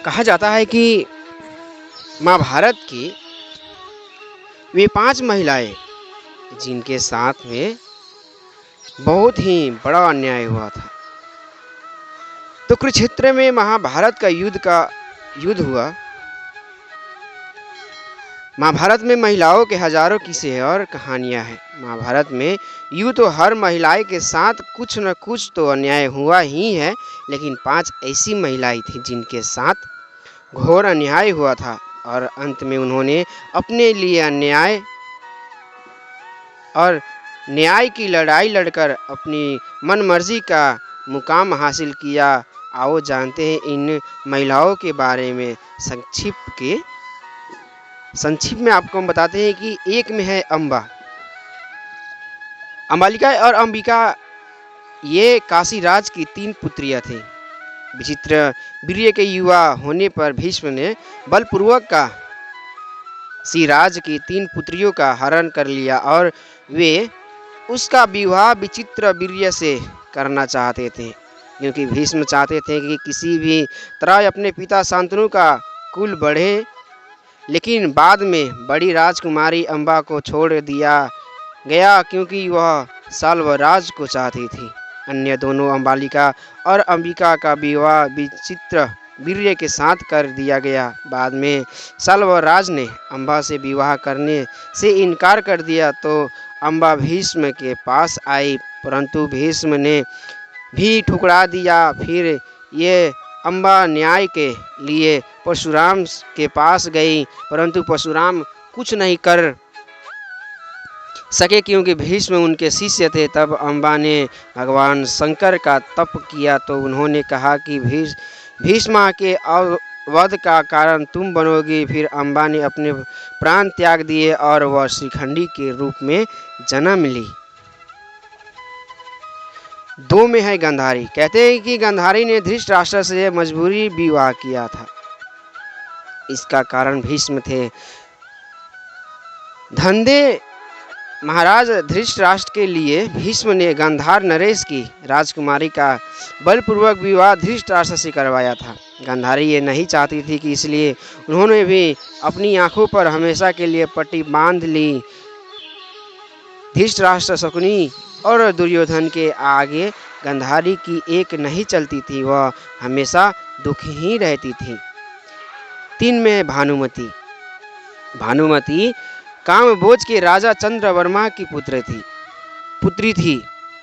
कहा जाता है कि महाभारत की वे 5 महिलाएँ जिनके साथ में बहुत ही बड़ा अन्याय हुआ था। तो कुरुक्षेत्र में महाभारत का युद्ध हुआ। महाभारत में महिलाओं के हजारों किस्से और कहानियां हैं। महाभारत में यूं तो हर महिलाएं के साथ कुछ न कुछ तो अन्याय हुआ ही है, लेकिन 5 ऐसी महिलाएं थीं जिनके साथ घोर अन्याय हुआ था और अंत में उन्होंने अपने लिए अन्याय और न्याय की लड़ाई लड़कर अपनी मनमर्जी का मुकाम हासिल किया। आओ जानते हैं इन महिलाओं के बारे में। संक्षिप्त में आपको हम बताते हैं कि एक में है अंबालिका और अंबिका। ये काशीराज की 3 पुत्रियां थीं। विचित्र वीर्य के युवा होने पर भीष्म ने बलपूर्वक काशीराज की 3 पुत्रियों का हरण कर लिया और वे उसका विवाह विचित्र वीर्य से करना चाहते थे, क्योंकि भीष्म चाहते थे कि किसी भी तरह अपने पिता शांतनु का कुल बढ़े। लेकिन बाद में बड़ी राजकुमारी अंबा को छोड़ दिया गया, क्योंकि वह साल्वराज को चाहती थी। अन्य दोनों अंबालिका और अंबिका का विवाह विचित्र वीर्य के साथ कर दिया गया। बाद में साल्वराज ने अंबा से विवाह करने से इनकार कर दिया तो अंबा भीष्म के पास आई, परंतु भीष्म ने भी ठुकरा दिया। फिर ये अंबा न्याय के लिए परशुराम के पास गई, परंतु परशुराम कुछ नहीं कर सके, क्योंकि भीष्म उनके शिष्य थे। तब अंबा ने भगवान शंकर का तप किया तो उन्होंने कहा कि भीष्मा के वध का कारण तुम बनोगी। फिर अंबा ने अपने प्राण त्याग दिए और वह श्रीखंडी के रूप में जन्म ली। 2 में है गांधारी। कहते हैं कि गांधारी ने धृतराष्ट्र से मजबूरी विवाह किया था। इसका कारण भीष्म थे। धंधे महाराज धृतराष्ट्र के लिए भीष्म ने गांधार नरेश की राजकुमारी का बलपूर्वक विवाह धृतराष्ट्र से करवाया था। गांधारी ये नहीं चाहती थी कि इसलिए उन्होंने भी अपनी आंखों पर हमेशा के लिए पट्टी बांध ली। धृतराष्ट्र, शकुनी और दुर्योधन के आगे गांधारी की एक नहीं चलती थी, वह हमेशा दुखी ही रहती थी। 3 में भानुमति कामबोज के राजा चंद्रवर्मा की पुत्री थी।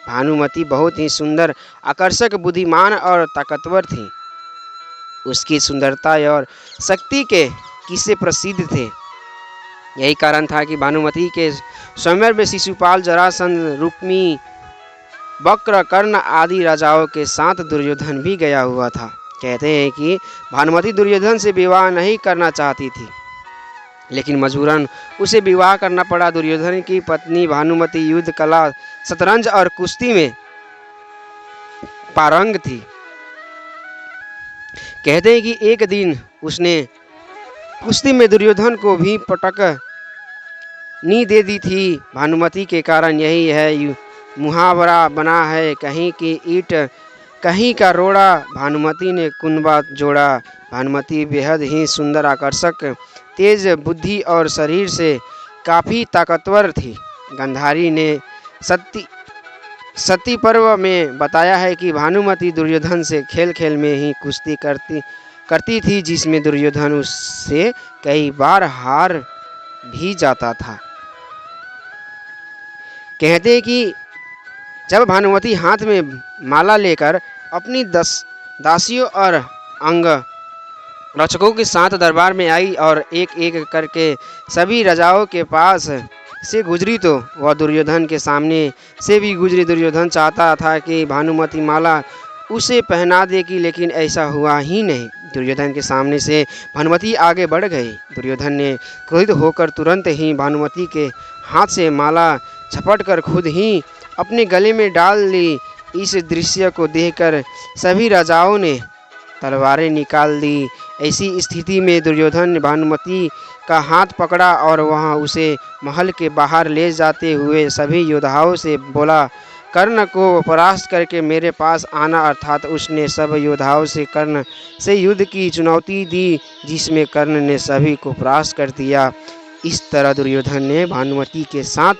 भानुमति बहुत ही सुंदर, आकर्षक, बुद्धिमान और ताकतवर थी। उसकी सुंदरता और शक्ति के किस्से प्रसिद्ध थे। यही कारण था कि भानुमति के स्वयंवर में शिशुपाल, जरासंध, रुक्मी, वक्र, कर्ण आदि राजाओं के साथ दुर्योधन भी गया हुआ था। कहते हैं कि भानुमति दुर्योधन से विवाह नहीं करना चाहती थी, लेकिन मजबूरन उसे विवाह करना पड़ा। दुर्योधन की पत्नी भानुमति युद्ध कला, शतरंज और कुश्ती में पारंग थी। कहते हैं कि एक दिन उसने कुश्ती में दुर्योधन को भी पटकनी दे दी थी। भानुमति के कारण यही है मुहावरा बना है, कहीं की ईंट कहीं का रोड़ा, भानुमति ने कुनबा जोड़ा। भानुमति बेहद ही सुंदर, आकर्षक, तेज बुद्धि और शरीर से काफ़ी ताकतवर थी। गांधारी ने सती पर्व में बताया है कि भानुमति दुर्योधन से खेल खेल में ही कुश्ती करती थी, जिसमें दुर्योधन उससे कई बार हार भी जाता था। कहते हैं कि जब भानुमति हाथ में माला लेकर अपनी 10 दासियों और अंग रक्षकों के साथ दरबार में आई और एक एक करके सभी राजाओं के पास से गुजरी, तो वह दुर्योधन के सामने से भी गुजरी। दुर्योधन चाहता था कि भानुमति माला उसे पहना देगी, लेकिन ऐसा हुआ ही नहीं। दुर्योधन के सामने से भानुमति आगे बढ़ गई। दुर्योधन ने क्रोधित होकर तुरंत ही भानुमति के हाथ से माला झपट कर खुद ही अपने गले में डाल ली। इस दृश्य को देखकर सभी राजाओं ने तलवारें निकाल दी। ऐसी स्थिति में दुर्योधन ने भानुमति का हाथ पकड़ा और वहां उसे महल के बाहर ले जाते हुए सभी योद्धाओं से बोला, कर्ण को परास्त करके मेरे पास आना, अर्थात उसने सब योद्धाओं से कर्ण से युद्ध की चुनौती दी, जिसमें कर्ण ने सभी को परास्त कर दिया। इस तरह दुर्योधन ने भानुमति के साथ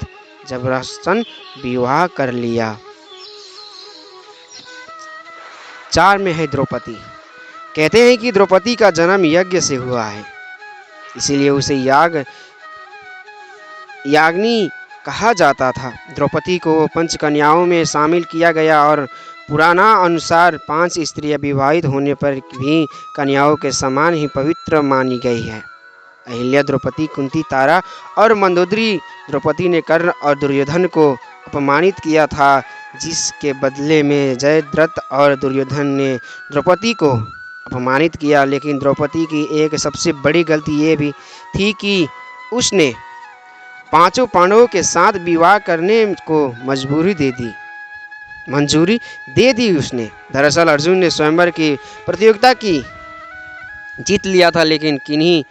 जबरदस्तन विवाह कर लिया। 4 में है द्रौपदी। कहते हैं कि द्रौपदी का जन्म यज्ञ से हुआ है, इसीलिए उसे याग्नि कहा जाता था। द्रौपदी को पंचकन्याओं में शामिल किया गया और पुराना अनुसार 5 स्त्रियां विवाहित होने पर भी कन्याओं के समान ही पवित्र मानी गई है। अहिल्या, द्रौपदी, कुंती, तारा और मंदोदरी। द्रौपदी ने कर्ण और दुर्योधन को अपमानित किया था, जिसके बदले में जयद्रथ और दुर्योधन ने द्रौपदी को अपमानित किया। लेकिन द्रौपदी की एक सबसे बड़ी गलती ये भी थी कि उसने 5 पांडवों के साथ विवाह करने को मंजूरी दे दी उसने। दरअसल अर्जुन ने स्वयंवर की प्रतियोगिता की जीत लिया था, लेकिन किन्हीं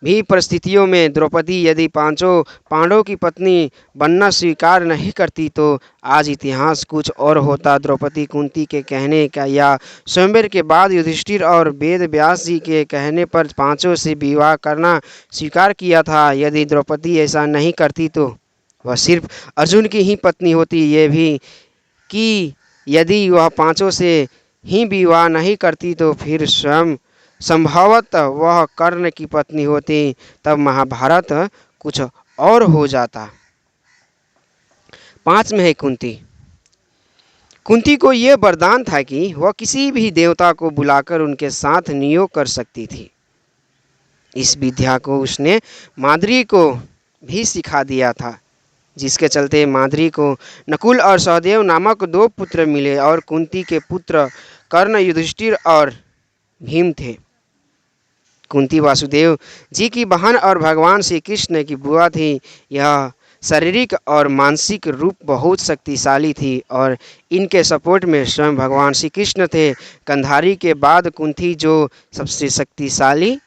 भी परिस्थितियों में द्रौपदी यदि 5 पांडवों की पत्नी बनना स्वीकार नहीं करती तो आज इतिहास कुछ और होता। द्रौपदी कुंती के कहने का या स्वयंवर के बाद युधिष्ठिर और वेद व्यास जी के कहने पर 5 से विवाह करना स्वीकार किया था। यदि द्रौपदी ऐसा नहीं करती तो वह सिर्फ अर्जुन की ही पत्नी होती। ये भी कि यदि वह 5 से ही विवाह नहीं करती तो फिर स्वयं संभवतः वह कर्ण की पत्नी होती, तब महाभारत कुछ और हो जाता। 5 में है कुंती। कुंती को यह वरदान था कि वह किसी भी देवता को बुलाकर उनके साथ नियोग कर सकती थी। इस विद्या को उसने माद्री को भी सिखा दिया था, जिसके चलते माद्री को नकुल और सहदेव नामक 2 पुत्र मिले और कुंती के पुत्र कर्ण, युधिष्ठिर और भीम थे। कुंती वासुदेव जी की बहन और भगवान श्री कृष्ण की बुआ थी। यह शारीरिक और मानसिक रूप बहुत शक्तिशाली थी और इनके सपोर्ट में स्वयं भगवान श्री कृष्ण थे। गांधारी के बाद कुंती जो सबसे शक्तिशाली